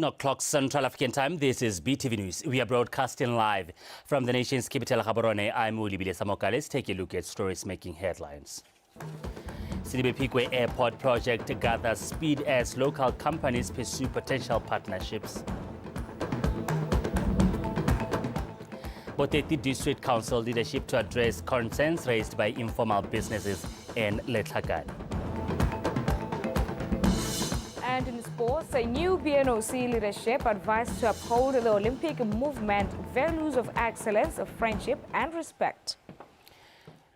O'clock Central African Time. This is BTV News. We are broadcasting live from the nation's capital, Gaborone. I'm Ulibile Samoka. Let's take a look at stories making headlines. Silibepikwe Airport project gathers speed as local companies pursue potential partnerships. Botswana District Council leadership to address concerns raised by informal businesses in Letlhakane. And in sports, a new BNOC leadership advised to uphold the Olympic movement values of excellence, of friendship and respect.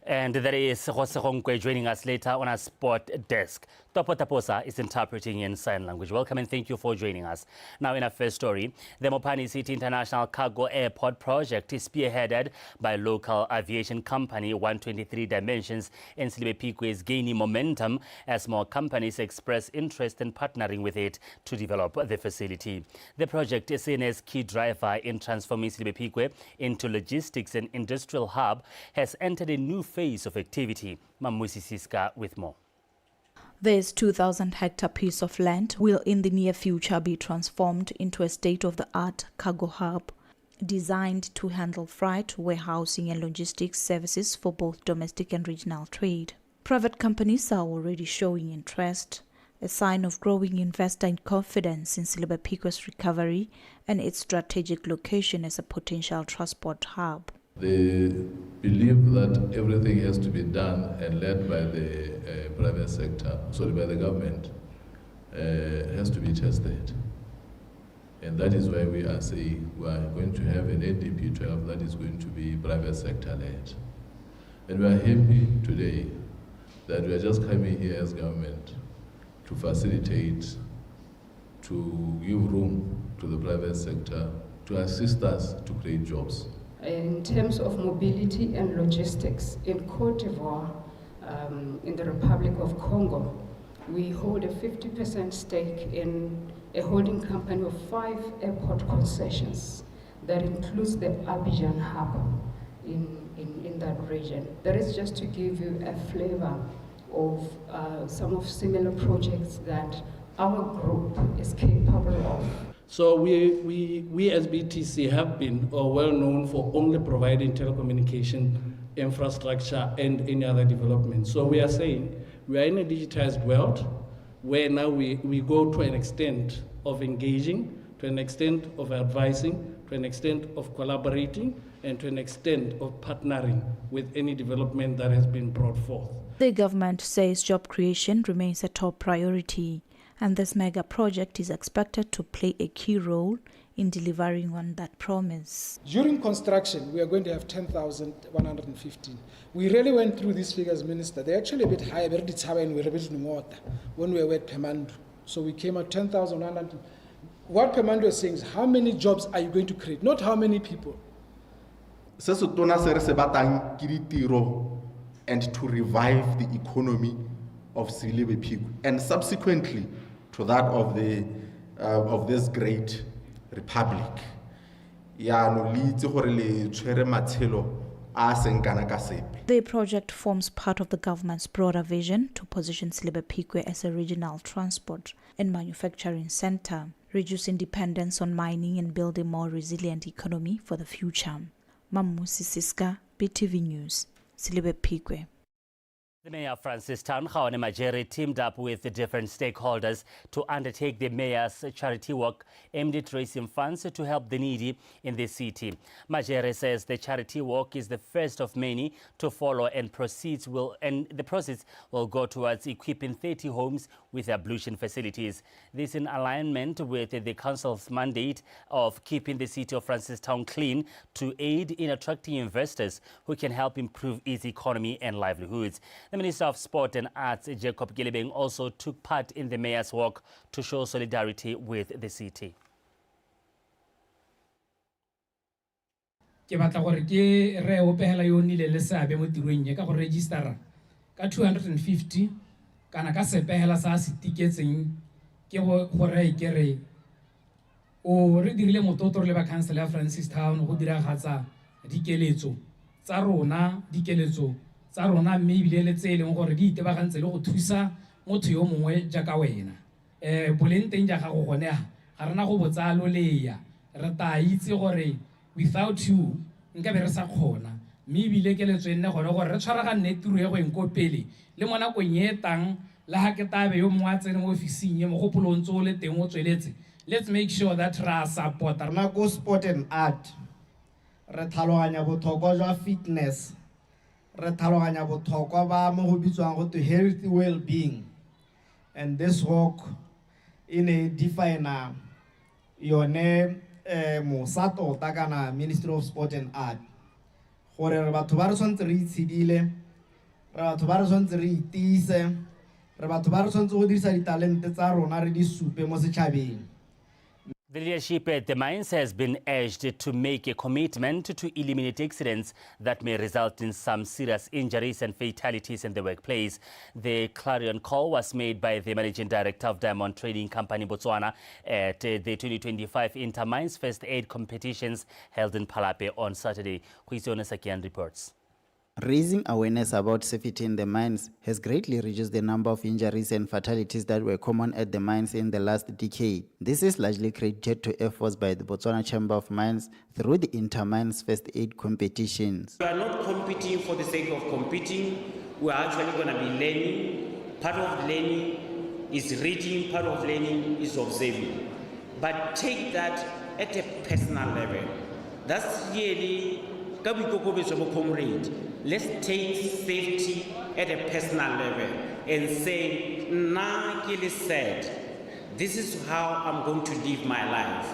And there is Jose Honkwe joining us later on our sport desk. Topo Taposa is interpreting in sign language. Welcome and thank you for joining us. Now in our first story, the Mopani City International Cargo Airport project is spearheaded by local aviation company 123 Dimensions, and Silibepikwe is gaining momentum as more companies express interest in partnering with it to develop the facility. The project is seen as key driver in transforming Silibepikwe into logistics and industrial hub, has entered a new phase of activity. Mamusi Siska with more. This 2,000-hectare piece of land will in the near future be transformed into a state-of-the-art cargo hub designed to handle freight, warehousing and logistics services for both domestic and regional trade. Private companies are already showing interest, a sign of growing investor confidence in Silibepikwe's recovery and its strategic location as a potential transport hub. They believe that everything has to be done and led by the private sector, by the government, has to be tested. And that is why we are saying we are going to have an ADP 12 that is going to be private sector led. And we are happy today that we are just coming here as government to facilitate, to give room to the private sector, to assist us to create jobs. In terms of mobility and logistics, in Côte d'Ivoire, in the Republic of Congo, we hold a 50% stake in a holding company of 5 airport concessions that includes the Abidjan hub in that region. That is just to give you a flavor of some of similar projects that our group is capable of. So we as BTC have been well known for only providing telecommunication infrastructure and any other development. So we are saying we are in a digitized world where now we go to an extent of engaging, to an extent of advising, to an extent of collaborating, and to an extent of partnering with any development that has been brought forth. The government says job creation remains a top priority, and this mega project is expected to play a key role in delivering on that promise. During construction, we are going to have 10,115. We really went through these figures, Minister. They're actually a bit higher when we were at Pemando. So we came at 10,100. What Pemando is saying is, how many jobs are you going to create, not how many people. And to revive the economy of Silibepikwe, and subsequently to that of this great republic. The project forms part of the government's broader vision to position Silibepikwe as a regional transport and manufacturing center, reducing dependence on mining and building a more resilient economy for the future. Mamusi Siska, BTV News, Silibepikwe. The Mayor of Francistown, Kgawane Majere, teamed up with the different stakeholders to undertake the Mayor's charity walk aimed at raising funds to help the needy in the city. Majere says the charity walk is the first of many to follow, and the proceeds will go towards equipping 30 homes with ablution facilities. This in alignment with the council's mandate of keeping the city of Francistown clean to aid in attracting investors who can help improve its economy and livelihoods. The Minister of Sport and Arts, Jacob Gilebeng, also took part in the Mayor's walk to show solidarity with the city. Ke batla gore ke re o pehela yo nile le seabe mo tirong ye ka go register ka 250 kana ka sepehela sa se tiketseng ke go re ke re o re dirile mototoro le ba council ya Francistown go diragatsa dikeletso tsa rona tsa rona mme ebile le tse leng gore di itebagantse le go thusa motho yo mongwe jaaka wena boleng teng ja ga go gone ga rena go botsa loleya re ta itse gore without you nka be re sa kgona mme ebile ke letswenne gone gore re tshwaragane tiro e go eng ko pele le mo nakong e tang le ha ke tabe yo mongwe a tsene mo ofising e mogopolo o ntse o le teng o tsweletse. Let's make sure that ra support rena go sport and art re tlhaloganya botlhokwa jwa fitness re tlhaloganya botlhokwa ba mo go bitswang go to healthy well-being, and this work in a definer yone mosato ta kana Ministry of Sport and Art gore re batho ba re tshwantse re itshidile re batho ba re tshwantse re itiise re batho ba re tshwantse go dirisa ditalente tsa rona re di supe mo setšhabeng. The leadership at the mines has been urged to make a commitment to eliminate accidents that may result in some serious injuries and fatalities in the workplace. The clarion call was made by the Managing Director of Diamond Trading Company Botswana at the 2025 Intermines First Aid competitions held in Palape on Saturday. Huizone Sakian reports. Raising awareness about safety in the mines has greatly reduced the number of injuries and fatalities that were common at the mines in the last decade. This is largely credited to efforts by the Botswana Chamber of Mines through the Intermines First Aid competitions. We are not competing for the sake of competing. We are actually going to be learning. Part of learning is reading, part of learning is observing. But take that at a personal level. That's really comrade. Let's take safety at a personal level and say, nah, Kili said, this is how I'm going to live my life,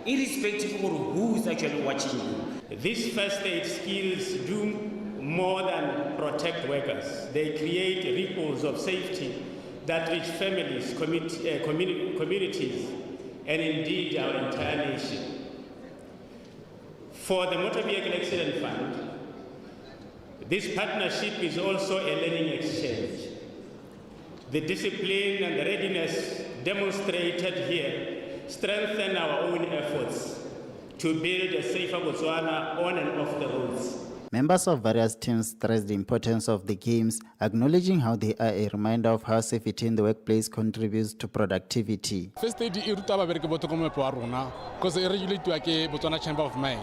irrespective of who is actually watching you. These first aid skills do more than protect workers. They create ripples of safety that reach families, communities, and indeed our entire nation. For the Motor Vehicle Accident Fund, this partnership is also a learning exchange. The discipline and the readiness demonstrated here strengthen our own efforts to build a safer Botswana on and off the roads. Members of various teams stressed the importance of the games, acknowledging how they are a reminder of how safety in the workplace contributes to productivity. First aid is because it regulates the Botswana Chamber of Mines.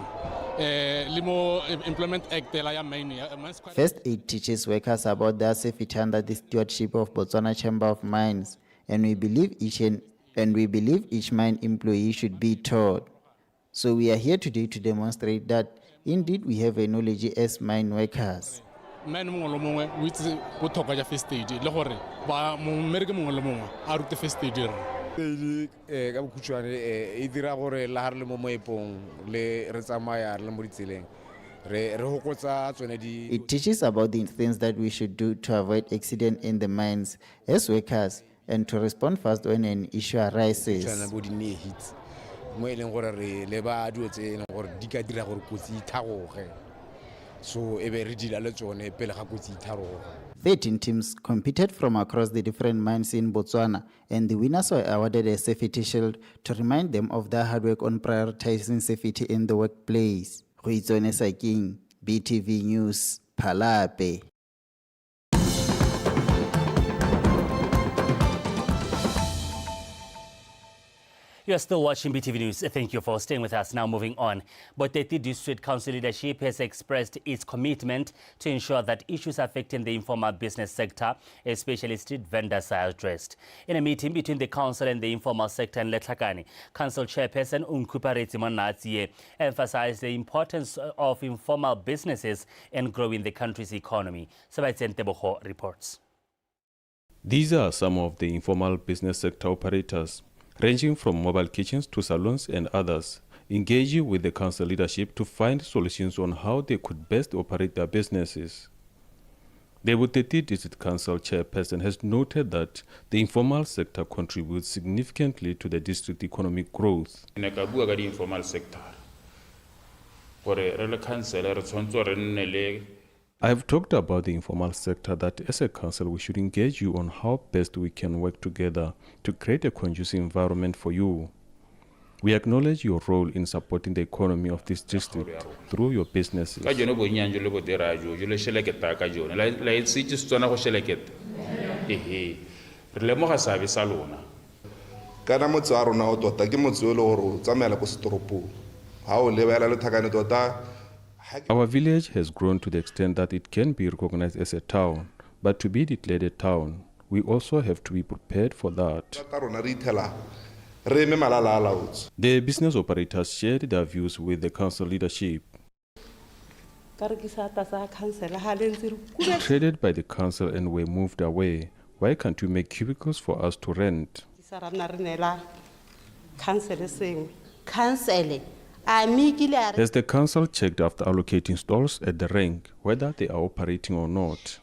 First aid teaches workers about their safety under the stewardship of Botswana Chamber of Mines, and we believe each mine employee should be taught. So we are here today to demonstrate that indeed we have a knowledge as mine workers. It teaches about the things that we should do to avoid accident in the mines as workers and to respond fast when an issue arises. So 13 teams competed from across the different mines in Botswana, and the winners were awarded a safety shield to remind them of their hard work on prioritizing safety in the workplace. Huizone Saking, BTV News, Palape. You are still watching BTV News. Thank you for staying with us. Now moving on. Botswana District Council leadership has expressed its commitment to ensure that issues affecting the informal business sector, especially street vendors, are addressed. In a meeting between the council and the informal sector in Letlhakane, Council Chairperson Unkupareti Monatsie emphasized the importance of informal businesses in growing the country's economy. Sabaitsen Teboho reports. These are some of the informal business sector operators, ranging from mobile kitchens to salons and others, engaging with the council leadership to find solutions on how they could best operate their businesses. The Botswana District Council chairperson has noted that the informal sector contributes significantly to the district economic growth. Informal sector. I have talked about the informal sector that as a council we should engage you on how best we can work together to create a conducive environment for you. We acknowledge your role in supporting the economy of this district through your businesses. kana motse wa rona o tota ke motse o le gore o tsamaela ko setoropong ha o lebela le thakane tota. Our village has grown to the extent that it can be recognized as a town, but to be declared a town, we also have to be prepared for that. The business operators shared their views with the council leadership. Traded by the council and were moved away, why can't you make cubicles for us to rent? Has the council checked after allocating stalls at the rink whether they are operating or not?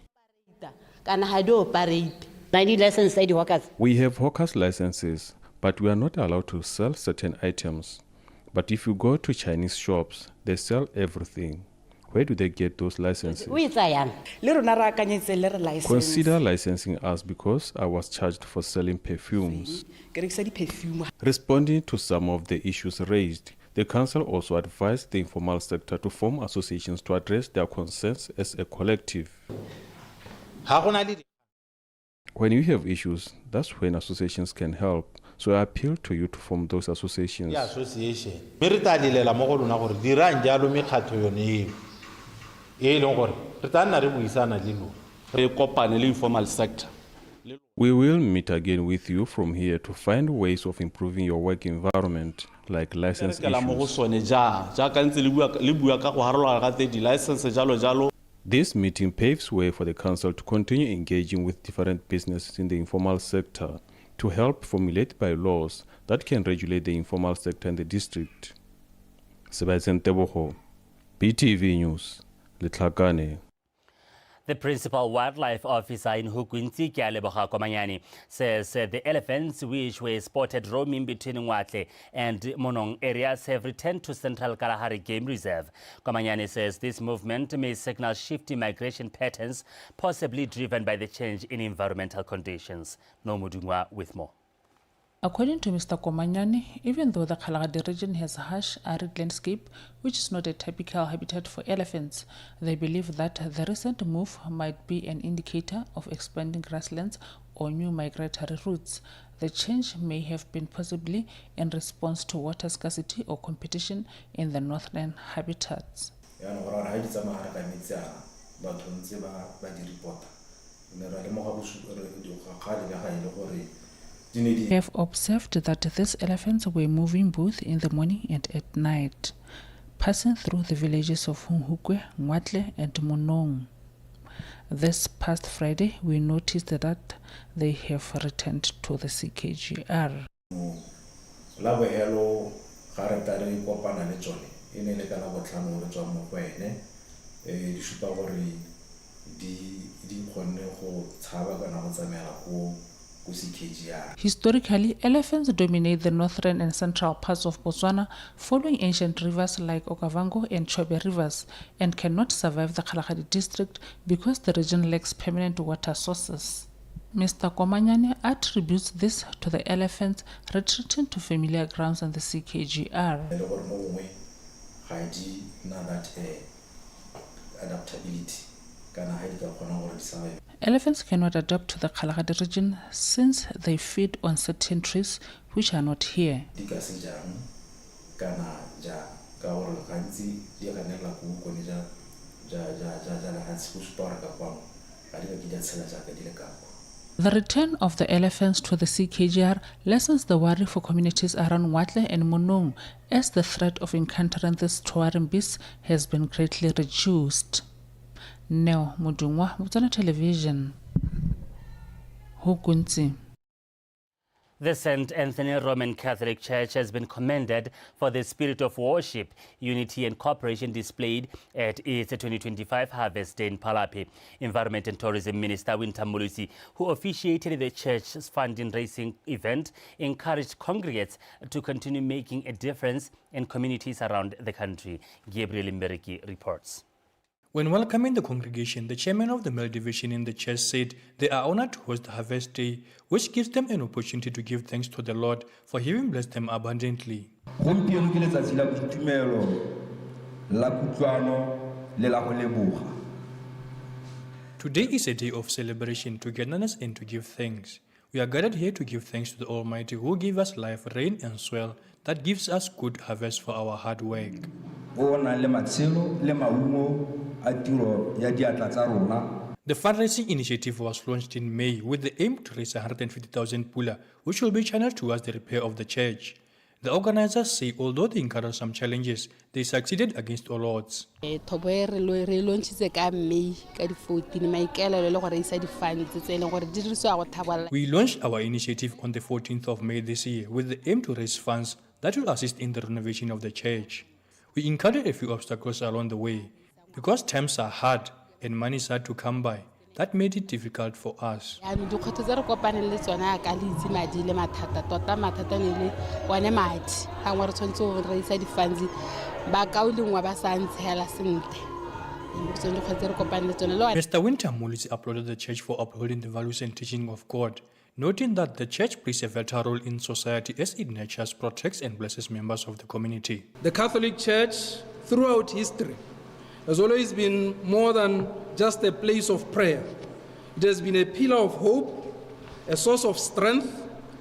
We have hawkers licenses, but we are not allowed to sell certain items. But if you go to Chinese shops, they sell everything. Where do they get those licenses? Consider licensing us because I was charged for selling perfumes. Responding to some of the issues raised, the council also advised the informal sector to form associations to address their concerns as a collective. When you have issues, that's when associations can help. So I appeal to you to form those associations. We will meet again with you from here to find ways of improving your work environment, like license issues. This meeting paves way for the council to continue engaging with different businesses in the informal sector to help formulate bylaws that can regulate the informal sector in the district. Sebastian Teboho, BTV News, Letlhakane. The principal wildlife officer in Hukunzi, Kyaleboga Komanyane, says the elephants which were spotted roaming between Ngwatle and Monong areas have returned to Central Kalahari Game Reserve. Komanyane says this movement may signal shifting migration patterns, possibly driven by the change in environmental conditions. Nomudungwa with more. According to Mr. Komanyane, even though the Kalahari region has a harsh, arid landscape, which is not a typical habitat for elephants, they believe that the recent move might be an indicator of expanding grasslands or new migratory routes. The change may have been possibly in response to water scarcity or competition in the northern habitats. We have observed that these elephants were moving both in the morning and at night, passing through the villages of Hunhukwe, Ngwatle, and Monong. This past Friday, we noticed that they have returned to the CKGR. Historically, elephants dominate the northern and central parts of Botswana, following ancient rivers like Okavango and Chobe rivers, and cannot survive the Kalahari district because the region lacks permanent water sources. Mr. Komanyane attributes this to the elephants retreating to familiar grounds on the CKGR. Elephants cannot adapt to the Kalahari region since they feed on certain trees which are not here. The return of the elephants to the CKGR lessens the worry for communities around Ngwatle and Monong, as the threat of encountering these towering beasts has been greatly reduced. Neo Mudungwa, Botswana Television, Hukunzi. The St. Anthony Roman Catholic Church has been commended for the spirit of worship, unity and cooperation displayed at its 2025 Harvest Day in Palape. Environment and Tourism Minister Winter Mulusi, who officiated the church's funding-raising event, encouraged congregates to continue making a difference in communities around the country. Gabriel Mbereki reports. When welcoming the congregation, the chairman of the male division in the church said they are honored to host the Harvest Day, which gives them an opportunity to give thanks to the Lord for having blessed them abundantly. Today is a day of celebration, togetherness, and to give thanks. We are gathered here to give thanks to the Almighty who gave us life, rain and soil that gives us good harvest for our hard work. The fundraising initiative was launched in May with the aim to raise 150,000 pula, which will be channeled towards the repair of the church. The organizers say although they encountered some challenges, they succeeded against all odds. We launched our initiative on the 14th of May this year with the aim to raise funds that will assist in the renovation of the church. We encountered a few obstacles along the way. Because times are hard and money is hard to come by, that made it difficult for us. Mr. Winter Mullis applauded the church for upholding the values and teaching of God, noting that the church plays a vital role in society as it nurtures, protects and blesses members of the community. The Catholic Church, throughout history, has always been more than just a place of prayer. It has been a pillar of hope, a source of strength,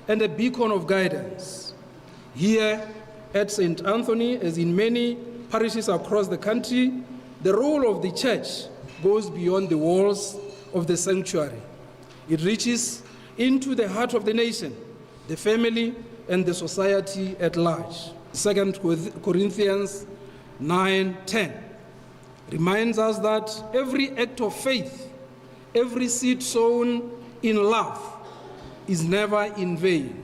and a beacon of guidance. Here at St. Anthony, as in many parishes across the country, the role of the church goes beyond the walls of the sanctuary. It reaches into the heart of the nation, the family, and the society at large. 2 Corinthians 9:10 reminds us that every act of faith, every seed sown in love is never in vain.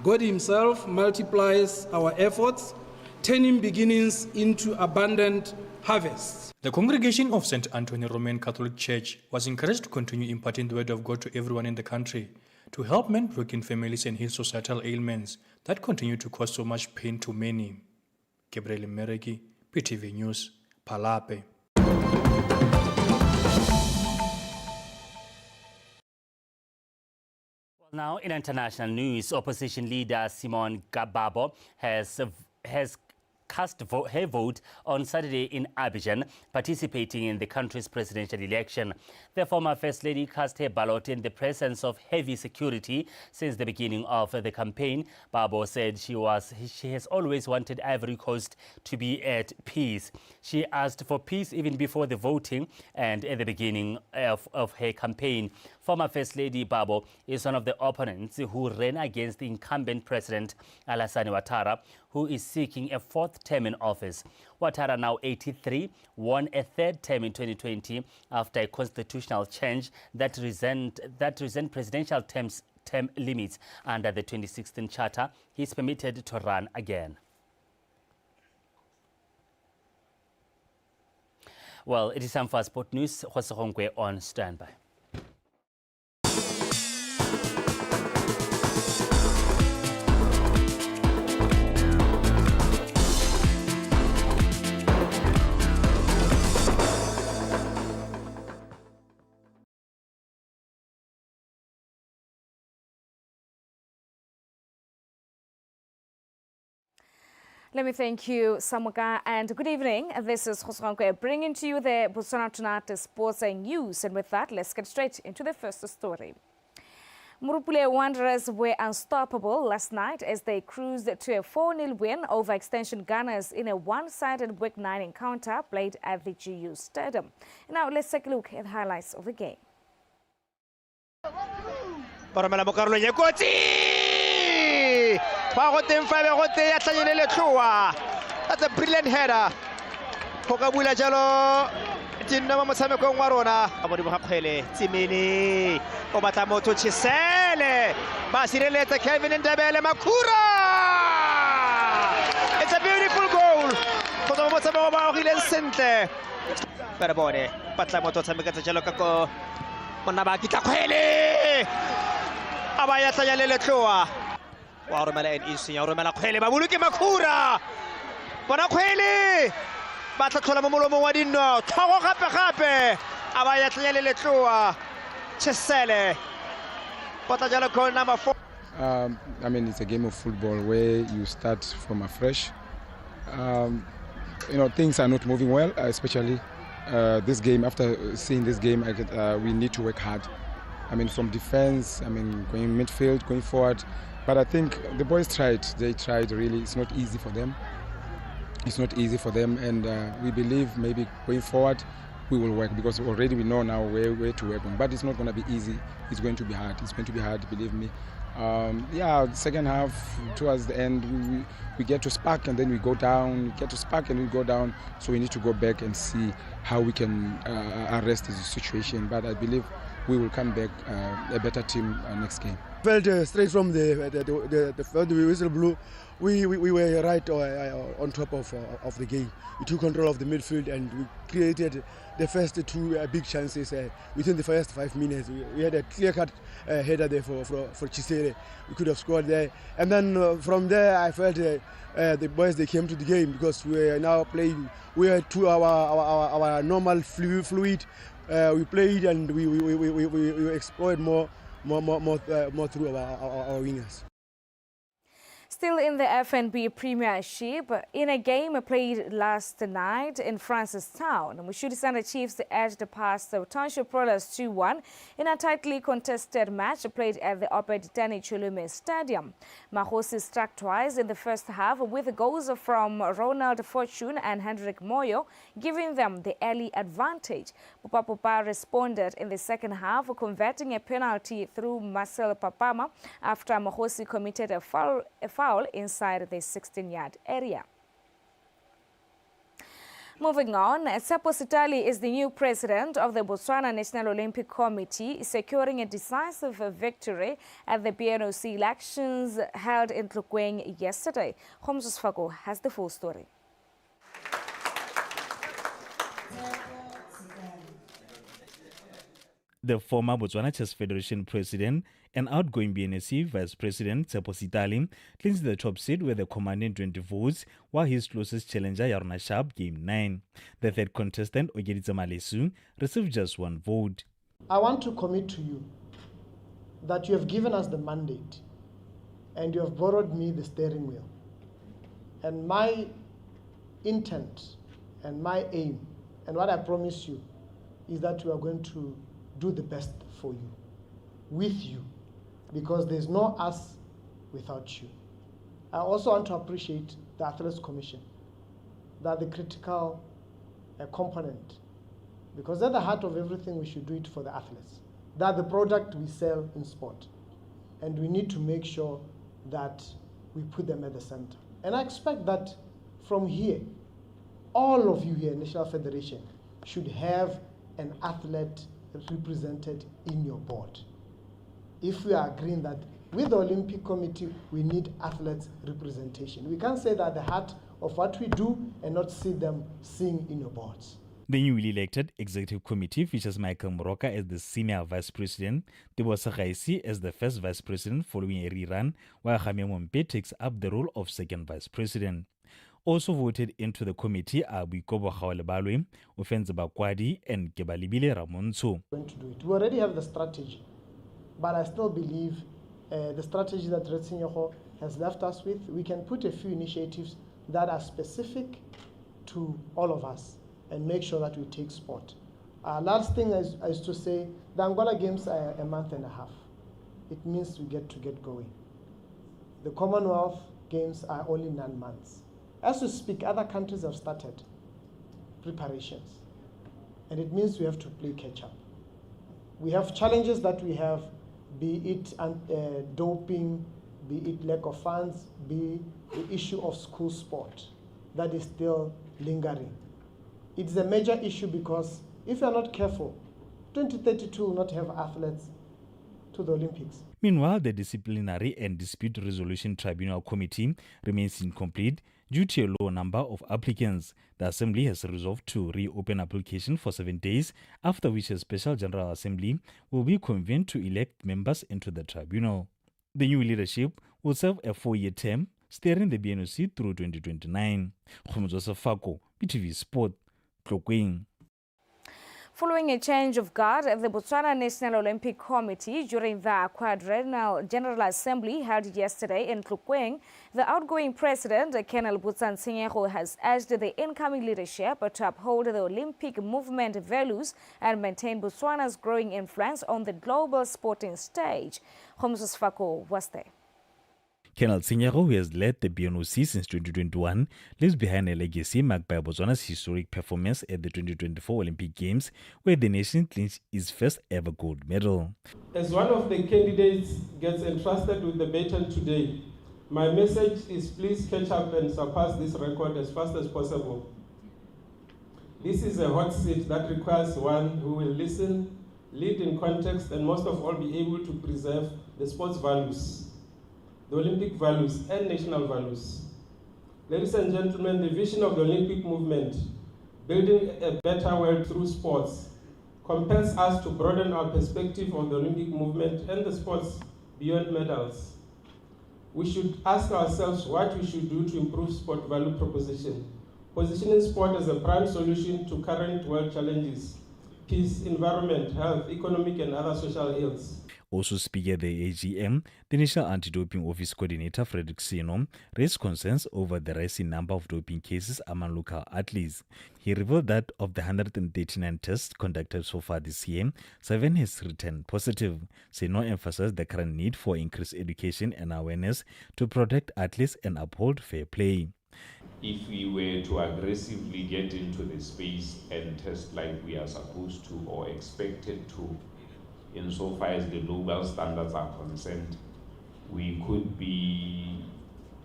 God Himself multiplies our efforts, turning beginnings into abundant harvests. The congregation of St. Anthony Roman Catholic Church was encouraged to continue imparting the word of God to everyone in the country, to help men broken families and heal societal ailments that continue to cause so much pain to many. Gabriel Mereki, PTV News, Palape. Now, in international news, opposition leader Simon Gbagbo has cast her vote on Saturday in Abidjan, participating in the country's presidential election. The former First Lady cast her ballot in the presence of heavy security since the beginning of the campaign. Gbagbo said she has always wanted Ivory Coast to be at peace. She asked for peace even before the voting and at the beginning of her campaign. Former First Lady Gbagbo is one of the opponents who ran against the incumbent President Alassane Ouattara, who is seeking a fourth term in office. Ouattara, now 83, won a third term in 2020 after a constitutional change that resent presidential term limits. Under the 2016 charter, he is permitted to run again. Well, it is time for Sport News. Jose Hongwe on standby. Let me thank you, Samuka, and good evening. This is Khosrankwe bringing to you the Botswana Tonight Sports and News. And with that, let's get straight into the first story. Murupule Wanderers were unstoppable last night as they cruised to a 4-0 win over Extension Gunners in a one-sided Week 9 encounter played at the GU Stadium. Now, let's take a look at the highlights of the game. That's a brilliant header. Pokabula Jalo, Tinama Mosameko Warona, Abodi Hakhele, Timini, Obatamoto Chisele, Basirele, Kevin and Dabele Makura. It's a beautiful goal for the Mosamova Hill Center. Perabone, Patlamoto Samaka Jalokako, Monabaki Takhele, Abayata Yaletua. Warumala and Insigne, Warumala Khele, Babuluki Makura, Bonakhele, Batatola Molomo Wadino, Tawa Hape, Abayatele Letua, Chesele, Potajalo call number 4. I mean, it's a game of football where you start from afresh. Things are not moving well, especially this game. After seeing this game, we need to work hard. I mean, from defense, I mean, going midfield, going forward. But I think the boys tried. They tried really. It's not easy for them. It's not easy for them, and we believe maybe going forward we will work, because already we know now where to work on. But it's not going to be easy. It's going to be hard. It's going to be hard, believe me. Yeah, the second half, towards the end, we get to spark and then we go down. We get to spark and we go down. So we need to go back and see how we can arrest the situation. But I believe we will come back a better team next game. Felt straight from the first whistle blew, we were right on top of the game. We took control of the midfield and we created the first two big chances within the first 5 minutes. We had a clear-cut header there for Chisere. We could have scored there. And then from there, I felt the boys, they came to the game, because we are now playing. We are to our normal fluid. We played and we explored more through our wingers. Still in the FNB Premiership, in a game played last night in Francistown, Mushutisana Chiefs edged past the Township Rollers 2-1 in a tightly contested match played at the Opeditani Chulume Stadium. Mahosi struck twice in the first half, with goals from Ronald Fortune and Hendrik Moyo, giving them the early advantage. Pupa responded in the second half, converting a penalty through Marcel Papama after Mahosi committed a foul inside the 16-yard area. Moving on, Tsepo Sitali is the new president of the Botswana National Olympic Committee, securing a decisive victory at the BNOC elections held in Tlokweng yesterday. Homsus Fago has the full story. The former Botswana Chess Federation president and outgoing BNSC vice president Tsepo Sitali clinched the top seat with a commanding 20 votes, while his closest challenger Yarona Sharp gained 9. The third contestant, Ogeditsa Malesu, received just 1 vote. I want to commit to you that you have given us the mandate and you have borrowed me the steering wheel. And my intent and my aim and what I promise you is that we are going to do the best for you, with you, because there's no us without you. I also want to appreciate the Athletes Commission, that the critical component, because at the heart of everything we should do it for the athletes. That the product we sell in sport, and we need to make sure that we put them at the center. And I expect that from here, all of you here in National Federation should have an athlete represented in your board. If we are agreeing that with the Olympic Committee, we need athletes representation. We can't say that at the heart of what we do and not see them sing in your boards. The newly elected executive committee features Michael Moroka as the senior vice president, Tebosa Gaisi as the first vice president following a rerun, while Jamie Mompe takes up the role of second vice president. Also voted into the committee are Buikobo Hawalebalwe, Ofenza Bakwadi, and Kebalibile Ramonso. We already have the strategy, but I still believe the strategy that Retsinyoho has left us with, we can put a few initiatives that are specific to all of us and make sure that we take sport. Last thing is to say, the Angola Games are a month and a half. It means we get going. The Commonwealth Games are only 9 months. As we speak, other countries have started preparations, and it means we have to play catch-up. We have challenges that we have, be it doping, be it lack of funds, be the issue of school sport that is still lingering. It's a major issue because if you are not careful, 2032 will not have athletes to the Olympics. Meanwhile, the Disciplinary and Dispute Resolution Tribunal Committee remains incomplete due to a low number of applicants. The Assembly has resolved to reopen application for 7 days, after which a special General Assembly will be convened to elect members into the tribunal. The new leadership will serve a 4-year term, steering the BNOC through 2029. Joseph Fako, PTV Sport, Tlokweng. Following a change of guard at the Botswana National Olympic Committee during the quadrennial General Assembly held yesterday in Tlukweng, the outgoing president, Colonel Botswana has urged the incoming leadership to uphold the Olympic movement values and maintain Botswana's growing influence on the global sporting stage. Homsus Fako was there. Colonel Tsinyego, who has led the BNOC since 2021, leaves behind a legacy marked by Botswana's historic performance at the 2024 Olympic Games, where the nation clinched its first ever gold medal. As one of the candidates gets entrusted with the baton today, my message is please catch up and surpass this record as fast as possible. This is a hot seat that requires one who will listen, lead in context, and most of all be able to preserve the sports values, the Olympic values and national values. Ladies and gentlemen, the vision of the Olympic movement, building a better world through sports, compels us to broaden our perspective on the Olympic movement and the sports beyond medals. We should ask ourselves what we should do to improve sport value proposition, positioning sport as a prime solution to current world challenges, peace, environment, health, economic and other social ills. Also speaking at the AGM, the National Anti-Doping Office Coordinator Frederick Sino raised concerns over the rising number of doping cases among local athletes. He revealed that of the 139 tests conducted so far this year, 7 has returned positive. Sino emphasized the current need for increased education and awareness to protect athletes and uphold fair play. If we were to aggressively get into the space and test like we are supposed to or expected to, insofar as the global standards are concerned, we could be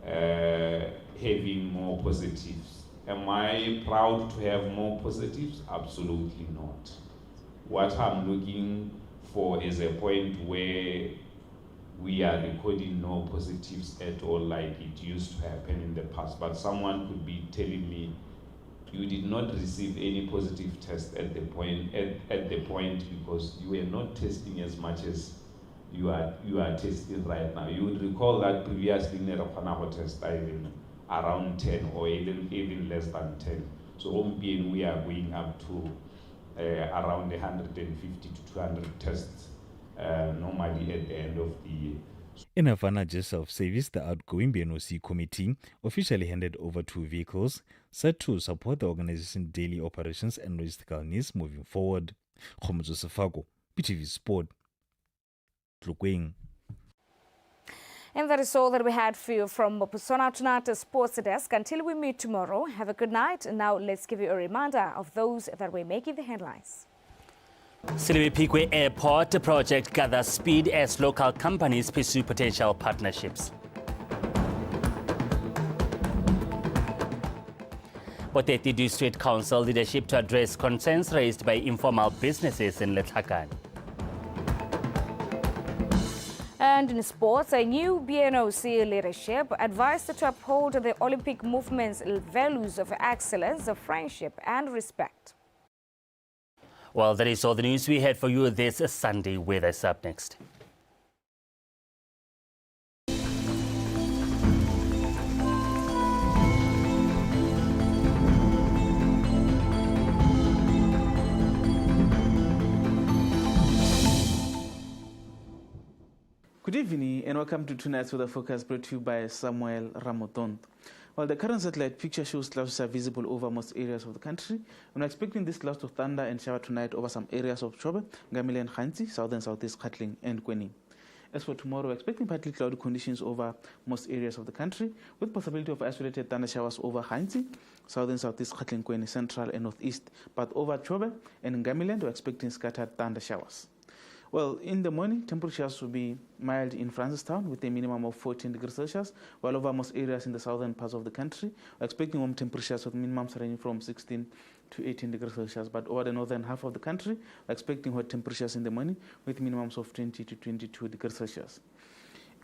having more positives. Am I proud to have more positives? Absolutely not. What I'm looking for is a point where we are recording no positives at all like it used to happen in the past. But someone could be telling me, you did not receive any positive test at the point because you were not testing as much as you are testing right now. You would recall that previously we test even around 10 or even less than 10. So we are going up to around 150 to 200 tests normally at the end of the year. In a final gesture of service, the outgoing BNOC committee officially handed over 2 vehicles set to support the organization's daily operations and logistical needs moving forward. Khomotso Sefako, PTV Sport, Tlukweng. And that is all that we had for you from Botswana Tonight Sports Desk. Until we meet tomorrow, have a good night. Now let's give you a reminder of those that were making the headlines. Silibepikwe Airport project gathers speed as local companies pursue potential partnerships. Botswana District Council leadership to address concerns raised by informal businesses in Letlhakane. And in sports, a new BNOC leadership advised to uphold the Olympic movement's values of excellence, of friendship and respect. Well, that is all the news we had for you this Sunday. With us up next. Good evening and welcome to tonight's weather forecast brought to you by Samuel Ramoton. Well, the current satellite picture shows clouds are visible over most areas of the country. We're expecting these clouds to thunder and shower tonight over some areas of Chobe, Ngamile and Khanzi, south and southeast Katling and Kweni. As for tomorrow, we're expecting partly cloudy conditions over most areas of the country, with possibility of isolated thunder showers over Khanzi, south and southeast Katling, Kweni, central and northeast. But over Chobe and Ngamile, we're expecting scattered thunder showers. Well, in the morning, temperatures will be mild in Francistown with a minimum of 14 degrees Celsius, while over most areas in the southern parts of the country, we're expecting warm temperatures with minimums ranging from 16 to 18 degrees Celsius. But over the northern half of the country, we're expecting hot temperatures in the morning with minimums of 20 to 22 degrees Celsius.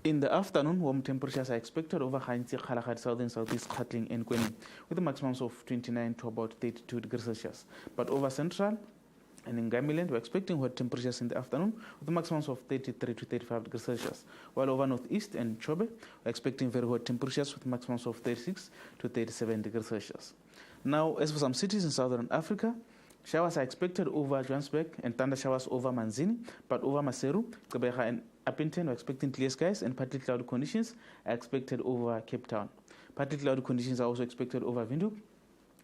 In the afternoon, warm temperatures are expected over Khanzi, Kgalagadi, south and southeast Katling and Kweni, with maximums of 29 to about 32 degrees Celsius. But over central and in Ngamiland, we're expecting hot temperatures in the afternoon with maximums of 33 to 35 degrees Celsius. While over northeast and Chobe, we're expecting very hot temperatures with maximums of 36 to 37 degrees Celsius. Now, as for some cities in southern Africa, Showers are expected over Johannesburg and thunder showers over Manzini, but over Maseru, Gqeberha and Appington, we're expecting clear skies and partly cloudy conditions are expected over Cape Town. Partly cloudy conditions are also expected over Windhoek,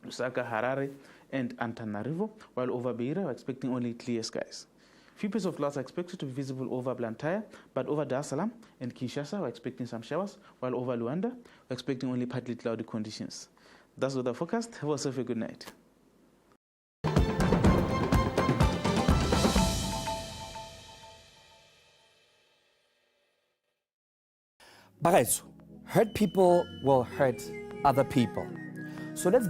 Lusaka, Harare, and Antananarivo, while over Beira, we're expecting only clear skies. Few pairs of clouds are expected to be visible over Blantyre, but over Dar es Salaam and Kinshasa, we're expecting some showers, while over Luanda, we're expecting only partly cloudy conditions. That's what the forecast. Have yourself a good night. Hurt people will hurt other people. So let's